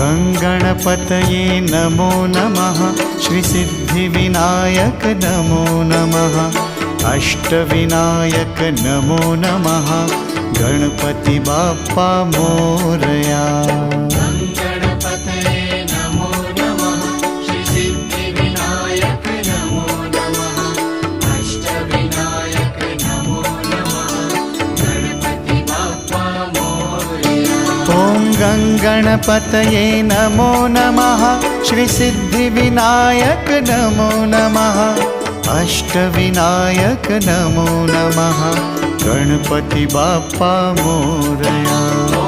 गङ्गणपतये नमो नमः। श्रीसिद्धिविनायक नमो नमः। अष्टविनायक नमो नमः। गणपति बाप्पा मोरया। गणपतये नमो नमः। श्रीसिद्धिविनायक नमो नमः। अष्टविनायक नमो नमः। गणपति बाप्पा मोरया।